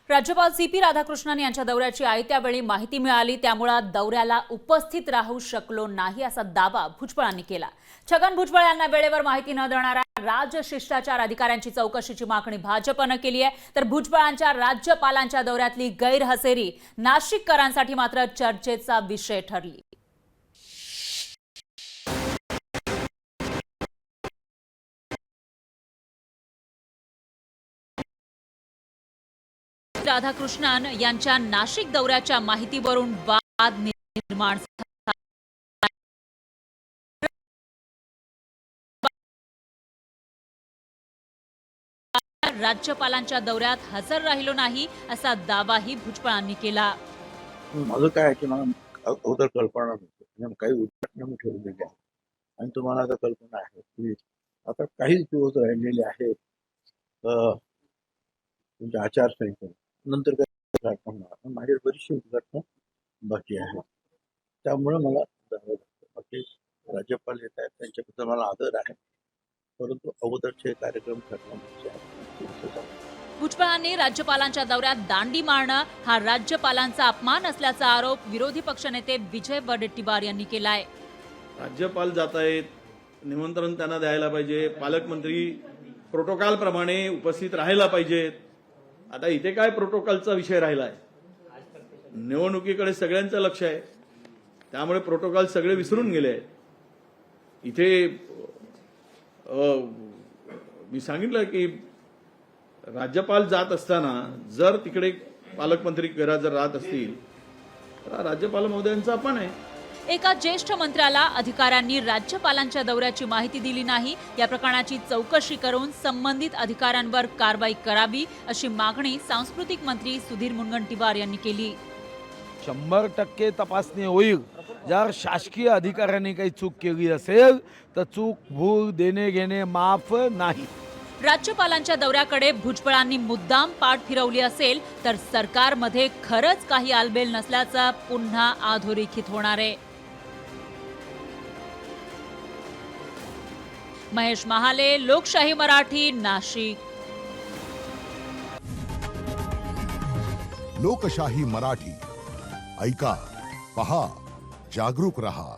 राज्यपाल सी.पी. राधाकृष्णन यांच्या दौऱ्याची आयत्या वेळी माहिती मिळाली, त्यामुळे दौऱ्याला उपस्थित राहू शकलो नाही असा दावा भुजबळांनी केला। छगन भुजबळ यांना वेळेवर माहिती न देणाऱ्या राजशिष्टाचार अधिकाऱ्यांची चौकशीची मागणी भाजपने केली आहे, तर भुजबळांच्या राज्यपालांच्या दौऱ्यातली गैरहजेरी नाशिककरांसाठी मात्र चर्चेचा विषय ठरली। राधाकृष्णन यांच्या नाशिक दौऱ्याच्या माहितीवरून वाद निर्माण झाला। राज्यपालांच्या दौऱ्यात हजर राहिलो नाही असा दावाही भुजबळांनी केला। माझं काय आहे की मला अगोदर कल्पना नव्हती, काही उद्घाटन ठेवलेली आहे आणि तुम्हाला आता कल्पना आहे की आता काहीच दिवस राहिलेले आहेत तुमच्या आचारसंहिता नंतर काय माझी बरीचशी उद्घाटन बाकी आहे, त्यामुळे मला जावं लागतं। बाकी राज्यपाल येत आहेत त्यांच्याबद्दल मला आदर आहे, परंतु अगोदरचे कार्यक्रम ठरवण्याचे। भुजबळांनी राज्यपालांच्या दौऱ्यात दांडी मारणं हा राज्यपालांचा अपमान असल्याचा आरोप विरोधी पक्षनेते विजय वडेट्टीवार यांनी केलाय। राज्यपाल जात आहेत, निमंत्रण त्यांना द्यायला पाहिजे, पालकमंत्री प्रोटोकॉल प्रमाणे उपस्थित राहायला पाहिजेत। आता इथे काय प्रोटोकॉलचा विषय राहिलाय, निवडणुकीकडे सगळ्यांचं लक्ष आहे, त्यामुळे प्रोटोकॉल सगळे विसरून गेले आहेत। इथे मी सांगितलं की राज्यपाल जात असताना जर तिकडे पालकमंत्री घरात जर राहत असतील तर राज्यपाल महोदयांचा अपमान आहे। एका ज्येष्ठ मंत्र्याला अधिकाऱ्यांनी राज्यपालांच्या दौऱ्याची माहिती दिली नाही, या प्रकरणाची चौकशी करून संबंधित अधिकाऱ्यांवर कारवाई करावी अशी मागणी सांस्कृतिक मंत्री सुधीर मुनगंटीवार यांनी केली। 100% तपासणी होईल। जर शासकीय अधिकाऱ्यांनी काही चूक केली असेल तर चूक भूल देणे घेणे माफ नाही। राज्यपालांच्या दौऱ्याकडे भुजबळांनी मुद्दाम पाठ फिरवली असेल तर सरकारमध्ये खरंच काही आलबेल नसल्याचं पुन्हा अधोरेखित होणार आहे। महेश महाले, लोकशाही मराठी, नाशिक। लोकशाही मराठी ऐका, पहा, जागरूक रहा।